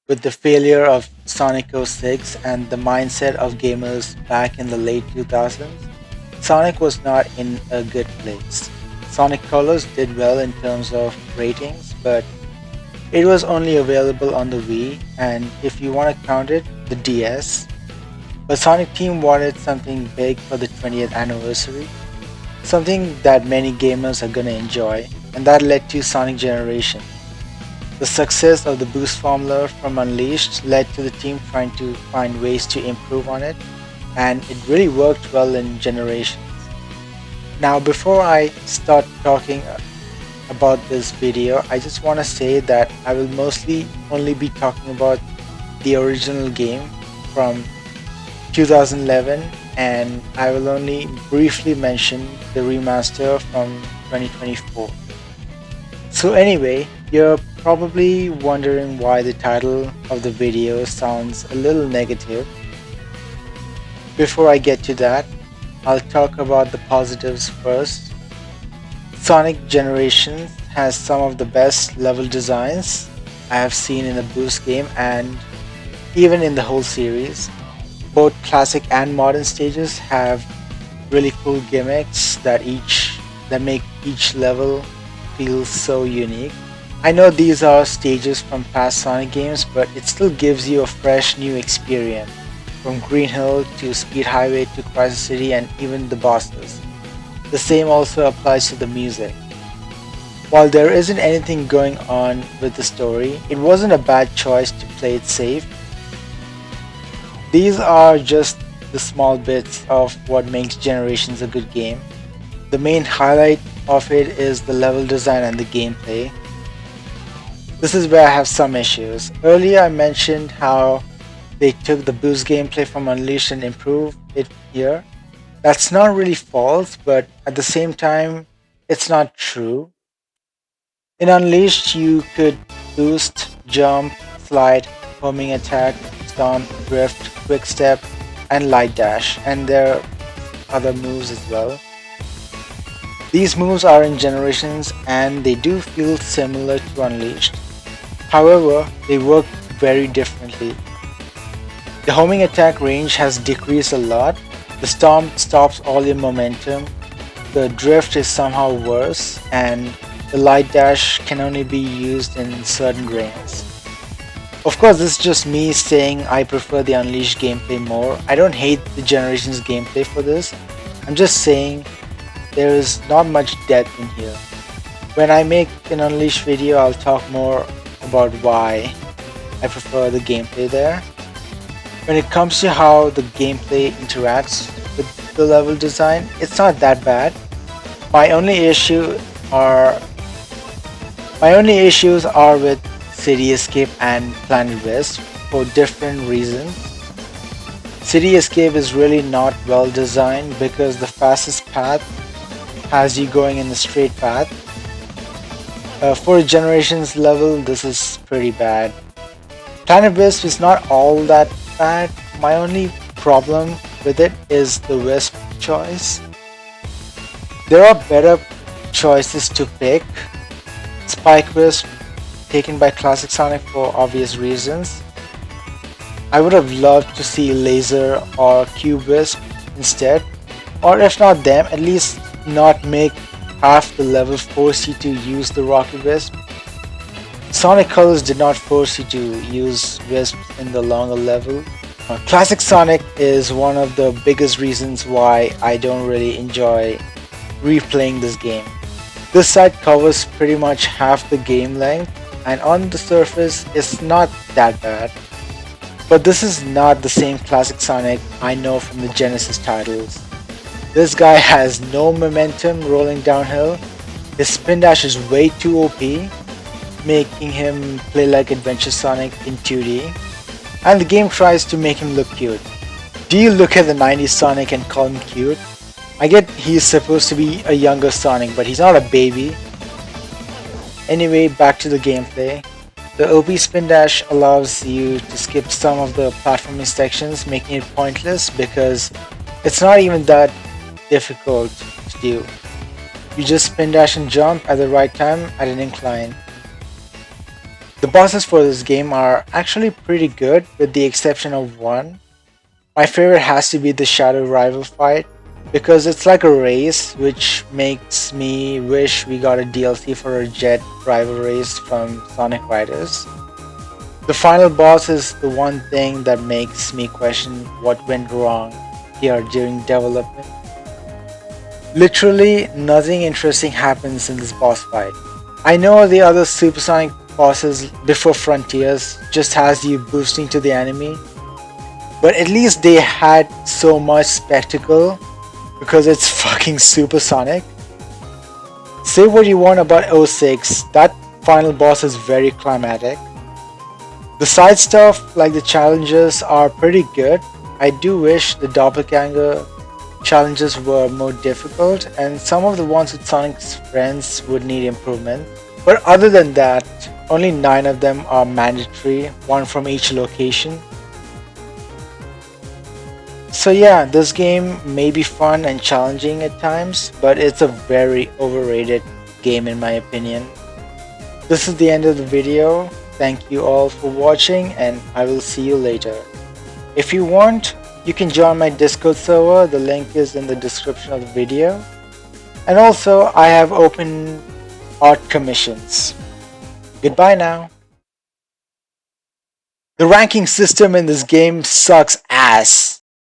With the failure of Sonic 06 and the mindset of gamers back in the late 2000s, Sonic was not in a good place. Sonic Colors did well in terms of ratings, but it was only available on the Wii and, if you want to count it, the DS. But Sonic Team wanted something big for the 20th anniversary, something that many gamers are gonna enjoy, and that led to Sonic Generation. The success of the boost formula from Unleashed led to the team trying to find ways to improve on it, and it really worked well in Generations. Now, before I start talking about this video, I just want to say that I will mostly only be talking about the original game from 2011, and I will only briefly mention the remaster from 2024. So anyway, you're probably wondering why the title of the video sounds a little negative. Before I get to that, I'll talk about the positives first. Sonic Generations has some of the best level designs I have seen in a Boost game and even in the whole series. Both classic and modern stages have really cool gimmicks that make each level feel so unique. I know these are stages from past Sonic games, but it still gives you a fresh new experience, from Green Hill to Speed Highway to Crisis City and even the bosses. The same also applies to the music. While there isn't anything going on with the story, it wasn't a bad choice to play it safe. These are just the small bits of what makes Generations a good game. The main highlight of it is the level design and the gameplay. This is where I have some issues. Earlier I mentioned how they took the boost gameplay from Unleashed and improved it here. That's not really false, but at the same time, it's not true. In Unleashed, you could boost, jump, slide, homing attack, stomp, drift, quick step, and light dash, and there are other moves as well. These moves are in Generations and they do feel similar to Unleashed. However, they work very differently. The homing attack range has decreased a lot. The stomp stops all your momentum. The drift is somehow worse, and the light dash can only be used in certain ranges. Of course, this is just me saying I prefer the Unleashed gameplay more. I don't hate the Generations gameplay for this. I'm just saying there is not much depth in here. When I make an Unleashed video, I'll talk more about why I prefer the gameplay there. When it comes to how the gameplay interacts with the level design, it's not that bad. My only issues are with City Escape and Planet West for different reasons. City Escape is really not well designed because the fastest path has you going in the straight path. For a Generations level, this is pretty bad. Planet Wisp is not all that bad. My only problem with it is the Wisp choice. There are better choices to pick. Spike Wisp, taken by Classic Sonic for obvious reasons. I would have loved to see Laser or Cube Wisp instead, or if not them, at least not make half the level force you to use the Rocket Wisp. Sonic Colors did not force you to use Wisps in the longer level. Classic Sonic is one of the biggest reasons why I don't really enjoy replaying this game. This side covers pretty much half the game length, and on the surface it's not that bad. But this is not the same Classic Sonic I know from the Genesis titles. This guy has no momentum rolling downhill, his spin dash is way too OP, making him play like Adventure Sonic in 2D, and the game tries to make him look cute. Do you look at the 90s Sonic and call him cute? I get he's supposed to be a younger Sonic, but he's not a baby. Anyway, back to the gameplay. The OP spin dash allows you to skip some of the platforming sections, making it pointless because it's not even that difficult to do. You just spin dash and jump at the right time at an incline. The bosses for this game are actually pretty good with the exception of one. My favorite has to be the Shadow Rival fight because it's like a race, which makes me wish we got a DLC for a Jet rival race from Sonic Riders. The final boss is the one thing that makes me question what went wrong here during development. Literally nothing interesting happens in this boss fight. I know the other Supersonic bosses before Frontiers just has you boosting to the enemy, but at least they had so much spectacle because it's fucking supersonic. Say what you want about '06, that final boss is very climatic. The side stuff, like the challenges, are pretty good. I do wish the doppelganger challenges were more difficult, and some of the ones with Sonic's friends would need improvement. But other than that, only 9 of them are mandatory, one from each location. So yeah, this game may be fun and challenging at times, but it's a very overrated game in my opinion. This is the end of the video. Thank you all for watching and I will see you later. If you want, you can join my Discord server, the link is in the description of the video. And also, I have open art commissions. Goodbye now. The ranking system in this game sucks ass.